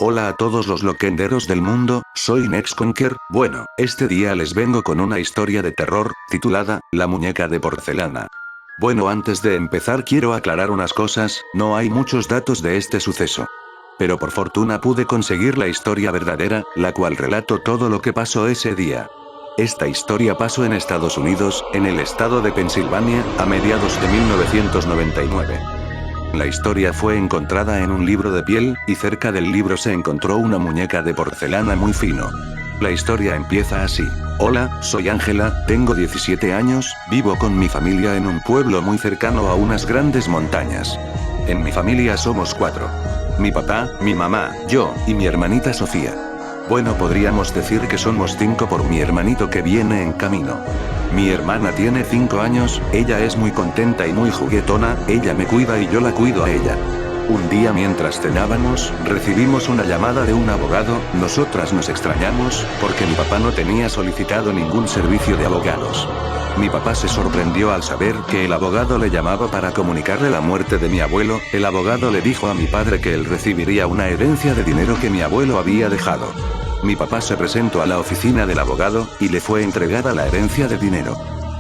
Hola a todos los loquenderos del mundo, soy Nexconker. Bueno, este día les vengo con una historia de terror, titulada, La muñeca de porcelana. Bueno, antes de empezar quiero aclarar unas cosas, no hay muchos datos de este suceso. Pero por fortuna pude conseguir la historia verdadera, la cual relato todo lo que pasó ese día. Esta historia pasó en Estados Unidos, en el estado de Pensilvania, a mediados de 1999. La historia fue encontrada en un libro de piel, y cerca del libro se encontró una muñeca de porcelana muy fino. La historia empieza así. Hola, soy Ángela, tengo 17 años, vivo con mi familia en un pueblo muy cercano a unas grandes montañas. En mi familia somos 4. Mi papá, mi mamá, yo, y mi hermanita Sofía. Bueno, podríamos decir que somos 5 por mi hermanito que viene en camino. Mi hermana tiene 5 años, ella es muy contenta y muy juguetona, ella me cuida y yo la cuido a ella. Un día mientras cenábamos, recibimos una llamada de un abogado, nosotras nos extrañamos, porque mi papá no tenía solicitado ningún servicio de abogados. Mi papá se sorprendió al saber que el abogado le llamaba para comunicarle la muerte de mi abuelo. El abogado le dijo a mi padre que él recibiría una herencia de dinero que mi abuelo había dejado. Mi papá se presentó a la oficina del abogado, y le fue entregada la herencia de dinero.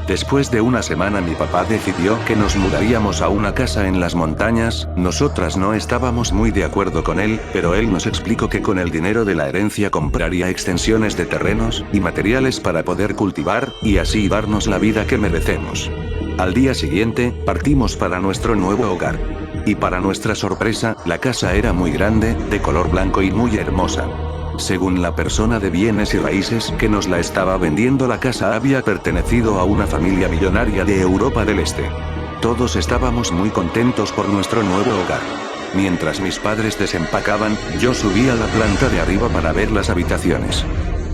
Después de una semana mi papá decidió que nos mudaríamos a una casa en las montañas. Nosotras no estábamos muy de acuerdo con él, pero él nos explicó que con el dinero de la herencia compraría extensiones de terrenos, y materiales para poder cultivar, y así darnos la vida que merecemos. Al día siguiente, partimos para nuestro nuevo hogar. Y para nuestra sorpresa, la casa era muy grande, de color blanco y muy hermosa. Según la persona de bienes y raíces que nos la estaba vendiendo, la casa había pertenecido a una familia millonaria de Europa del Este. Todos estábamos muy contentos por nuestro nuevo hogar. Mientras mis padres desempacaban, yo subí a la planta de arriba para ver las habitaciones.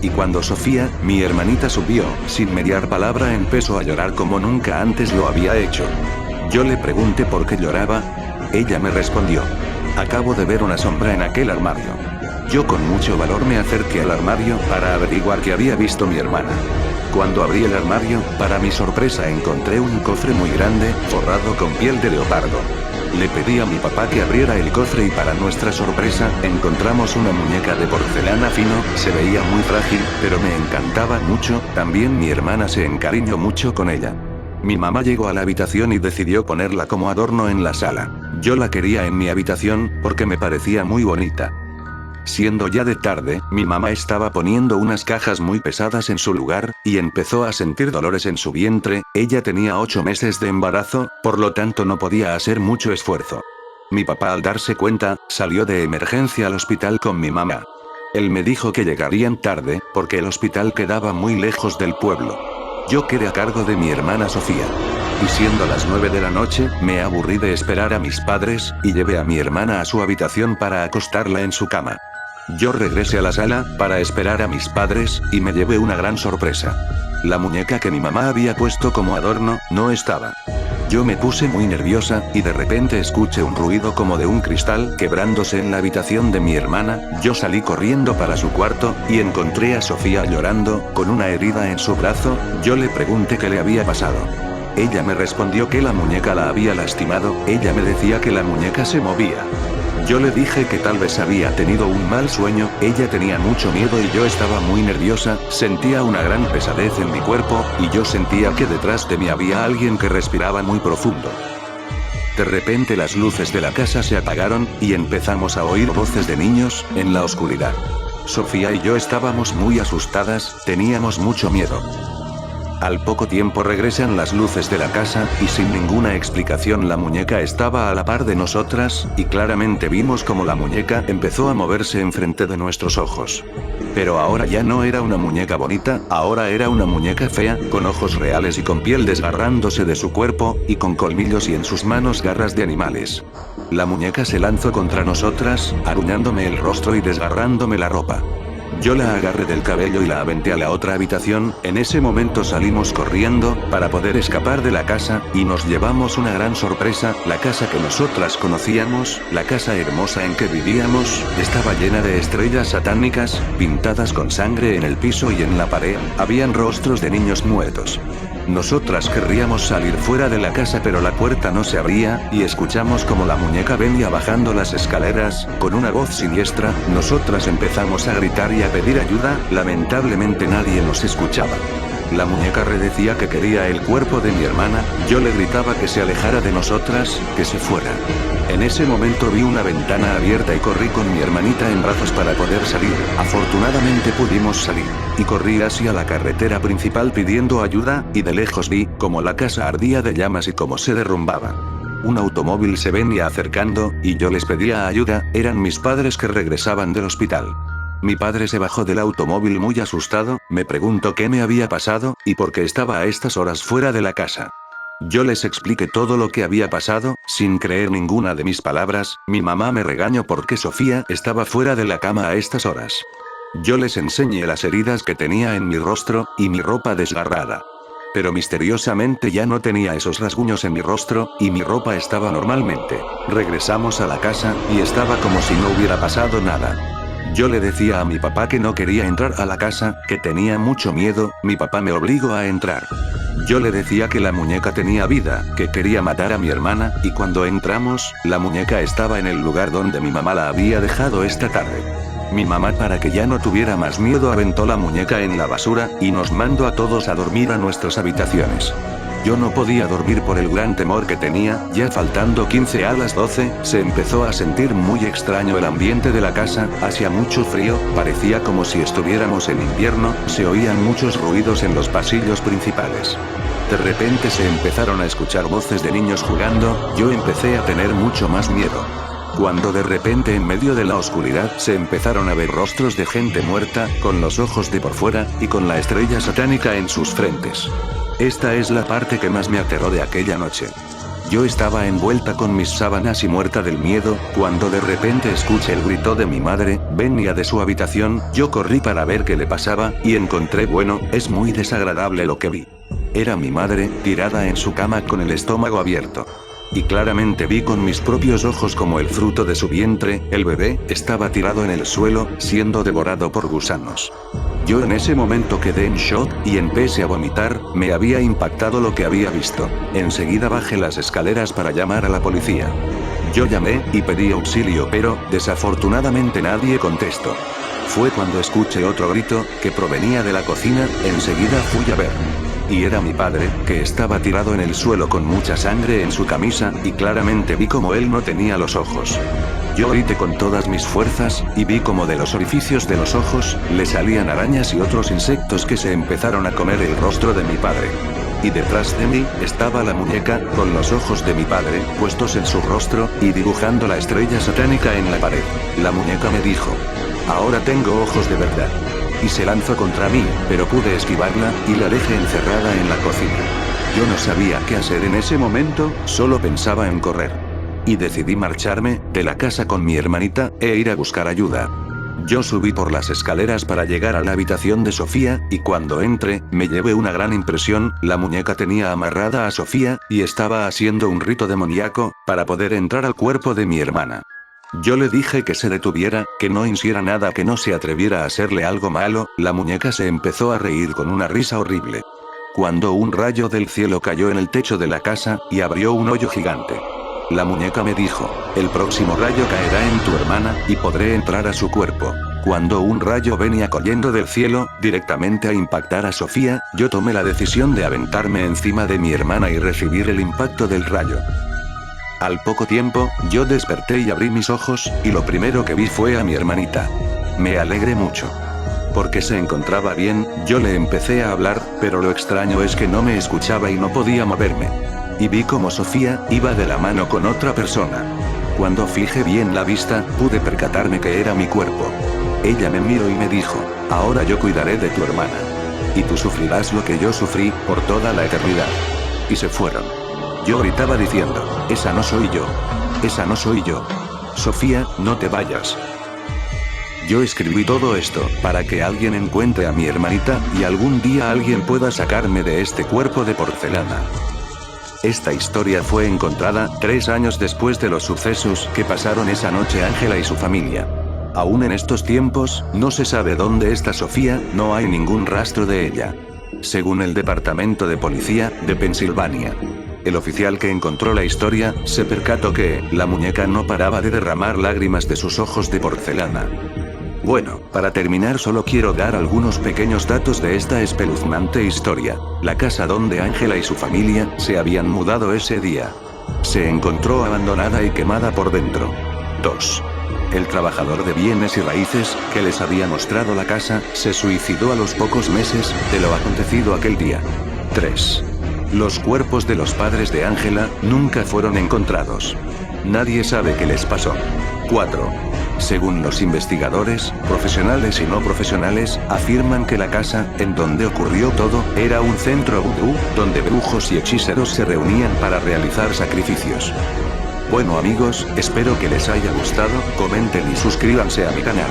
Y cuando Sofía, mi hermanita, subió, sin mediar palabra empezó a llorar como nunca antes lo había hecho. Yo le pregunté por qué lloraba. Ella me respondió: acabo de ver una sombra en aquel armario. Yo con mucho valor me acerqué al armario para averiguar qué había visto mi hermana. Cuando abrí el armario, para mi sorpresa encontré un cofre muy grande, forrado con piel de leopardo. Le pedí a mi papá que abriera el cofre y para nuestra sorpresa, encontramos una muñeca de porcelana fino, se veía muy frágil, pero me encantaba mucho, también mi hermana se encariñó mucho con ella. Mi mamá llegó a la habitación y decidió ponerla como adorno en la sala. Yo la quería en mi habitación, porque me parecía muy bonita. Siendo ya de tarde, mi mamá estaba poniendo unas cajas muy pesadas en su lugar, y empezó a sentir dolores en su vientre. Ella tenía 8 meses de embarazo, por lo tanto no podía hacer mucho esfuerzo. Mi papá, al darse cuenta, salió de emergencia al hospital con mi mamá. Él me dijo que llegarían tarde, porque el hospital quedaba muy lejos del pueblo. Yo quedé a cargo de mi hermana Sofía. Y siendo las 9 de la noche, me aburrí de esperar a mis padres, y llevé a mi hermana a su habitación para acostarla en su cama. Yo regresé a la sala, para esperar a mis padres, y me llevé una gran sorpresa. La muñeca que mi mamá había puesto como adorno, no estaba. Yo me puse muy nerviosa, y de repente escuché un ruido como de un cristal quebrándose en la habitación de mi hermana. Yo salí corriendo para su cuarto, y encontré a Sofía llorando, con una herida en su brazo. Yo le pregunté qué le había pasado. Ella me respondió que la muñeca la había lastimado. Ella me decía que la muñeca se movía. Yo le dije que tal vez había tenido un mal sueño. Ella tenía mucho miedo y yo estaba muy nerviosa, sentía una gran pesadez en mi cuerpo, y yo sentía que detrás de mí había alguien que respiraba muy profundo. De repente las luces de la casa se apagaron, y empezamos a oír voces de niños, en la oscuridad. Sofía y yo estábamos muy asustadas, teníamos mucho miedo. Al poco tiempo regresan las luces de la casa, y sin ninguna explicación la muñeca estaba a la par de nosotras, y claramente vimos como la muñeca empezó a moverse enfrente de nuestros ojos. Pero ahora ya no era una muñeca bonita, ahora era una muñeca fea, con ojos reales y con piel desgarrándose de su cuerpo, y con colmillos y en sus manos garras de animales. La muñeca se lanzó contra nosotras, aruñándome el rostro y desgarrándome la ropa. Yo la agarré del cabello y la aventé a la otra habitación. En ese momento salimos corriendo, para poder escapar de la casa, y nos llevamos una gran sorpresa. La casa que nosotras conocíamos, la casa hermosa en que vivíamos, estaba llena de estrellas satánicas, pintadas con sangre en el piso y en la pared. Habían rostros de niños muertos. Nosotras querríamos salir fuera de la casa, pero la puerta no se abría, y escuchamos como la muñeca venía bajando las escaleras, con una voz siniestra. Nosotras empezamos a gritar y a pedir ayuda, lamentablemente nadie nos escuchaba. La muñeca decía que quería el cuerpo de mi hermana. Yo le gritaba que se alejara de nosotras, que se fuera. En ese momento vi una ventana abierta y corrí con mi hermanita en brazos para poder salir. Afortunadamente pudimos salir. Y corrí hacia la carretera principal pidiendo ayuda, y de lejos vi cómo la casa ardía de llamas y cómo se derrumbaba. Un automóvil se venía acercando, y yo les pedía ayuda. Eran mis padres que regresaban del hospital. Mi padre se bajó del automóvil muy asustado, me preguntó qué me había pasado, y por qué estaba a estas horas fuera de la casa. Yo les expliqué todo lo que había pasado, sin creer ninguna de mis palabras. Mi mamá me regañó porque Sofía estaba fuera de la cama a estas horas. Yo les enseñé las heridas que tenía en mi rostro, y mi ropa desgarrada. Pero misteriosamente ya no tenía esos rasguños en mi rostro, y mi ropa estaba normalmente. Regresamos a la casa, y estaba como si no hubiera pasado nada. Yo le decía a mi papá que no quería entrar a la casa, que tenía mucho miedo. Mi papá me obligó a entrar. Yo le decía que la muñeca tenía vida, que quería matar a mi hermana, y cuando entramos, la muñeca estaba en el lugar donde mi mamá la había dejado esta tarde. Mi mamá, para que ya no tuviera más miedo, aventó la muñeca en la basura, y nos mandó a todos a dormir a nuestras habitaciones. Yo no podía dormir por el gran temor que tenía. Ya faltando 15 a las 12, se empezó a sentir muy extraño el ambiente de la casa, hacía mucho frío, parecía como si estuviéramos en invierno, se oían muchos ruidos en los pasillos principales. De repente se empezaron a escuchar voces de niños jugando. Yo empecé a tener mucho más miedo. Cuando de repente en medio de la oscuridad se empezaron a ver rostros de gente muerta, con los ojos de por fuera, y con la estrella satánica en sus frentes. Esta es la parte que más me aterró de aquella noche. Yo estaba envuelta con mis sábanas y muerta del miedo, cuando de repente escuché el grito de mi madre. Venía de su habitación. Yo corrí para ver qué le pasaba, y encontré, bueno, es muy desagradable lo que vi. Era mi madre, tirada en su cama con el estómago abierto. Y claramente vi con mis propios ojos como el fruto de su vientre, el bebé, estaba tirado en el suelo, siendo devorado por gusanos. Yo en ese momento quedé en shock, y empecé a vomitar. Me había impactado lo que había visto. Enseguida bajé las escaleras para llamar a la policía. Yo llamé, y pedí auxilio, pero, desafortunadamente nadie contestó. Fue cuando escuché otro grito, que provenía de la cocina. Enseguida fui a ver. Y era mi padre, que estaba tirado en el suelo con mucha sangre en su camisa, y claramente vi como él no tenía los ojos. Yo grité con todas mis fuerzas, y vi como de los orificios de los ojos, le salían arañas y otros insectos que se empezaron a comer el rostro de mi padre. Y detrás de mí, estaba la muñeca, con los ojos de mi padre, puestos en su rostro, y dibujando la estrella satánica en la pared. La muñeca me dijo: "Ahora tengo ojos de verdad". Y se lanzó contra mí, pero pude esquivarla, y la dejé encerrada en la cocina. Yo no sabía qué hacer en ese momento, solo pensaba en correr. Y decidí marcharme de la casa con mi hermanita, e ir a buscar ayuda. Yo subí por las escaleras para llegar a la habitación de Sofía, y cuando entré, me llevé una gran impresión. La muñeca tenía amarrada a Sofía, y estaba haciendo un rito demoníaco, para poder entrar al cuerpo de mi hermana. Yo le dije que se detuviera, que no hiciera nada, que no se atreviera a hacerle algo malo. La muñeca se empezó a reír con una risa horrible. Cuando un rayo del cielo cayó en el techo de la casa, y abrió un hoyo gigante. La muñeca me dijo: "El próximo rayo caerá en tu hermana, y podré entrar a su cuerpo". Cuando un rayo venía cayendo del cielo, directamente a impactar a Sofía, yo tomé la decisión de aventarme encima de mi hermana y recibir el impacto del rayo. Al poco tiempo, yo desperté y abrí mis ojos, y lo primero que vi fue a mi hermanita. Me alegré mucho. Porque se encontraba bien. Yo le empecé a hablar, pero lo extraño es que no me escuchaba y no podía moverme. Y vi como Sofía iba de la mano con otra persona. Cuando fijé bien la vista, pude percatarme que era mi cuerpo. Ella me miró y me dijo: "Ahora yo cuidaré de tu hermana. Y tú sufrirás lo que yo sufrí, por toda la eternidad". Y se fueron. Yo gritaba diciendo: "Esa no soy yo. Esa no soy yo. Sofía, no te vayas". Yo escribí todo esto, para que alguien encuentre a mi hermanita, y algún día alguien pueda sacarme de este cuerpo de porcelana. Esta historia fue encontrada 3 años después de los sucesos que pasaron esa noche Ángela y su familia. Aún en estos tiempos, no se sabe dónde está Sofía, no hay ningún rastro de ella. Según el Departamento de Policía de Pensilvania. El oficial que encontró la historia, se percató que la muñeca no paraba de derramar lágrimas de sus ojos de porcelana. Bueno, para terminar solo quiero dar algunos pequeños datos de esta espeluznante historia. La casa donde Ángela y su familia se habían mudado ese día se encontró abandonada y quemada por dentro. 2. El trabajador de bienes y raíces, que les había mostrado la casa, se suicidó a los pocos meses de lo acontecido aquel día. 3. Los cuerpos de los padres de Ángela nunca fueron encontrados. Nadie sabe qué les pasó. 4. Según los investigadores, profesionales y no profesionales, afirman que la casa, en donde ocurrió todo, era un centro vudú, donde brujos y hechiceros se reunían para realizar sacrificios. Bueno amigos, espero que les haya gustado, comenten y suscríbanse a mi canal.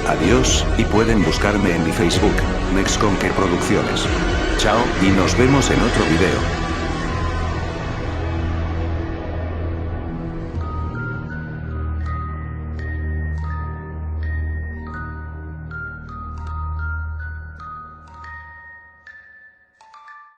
Adiós, y pueden buscarme en mi Facebook, NextConquer Producciones. Chao, y nos vemos en otro video.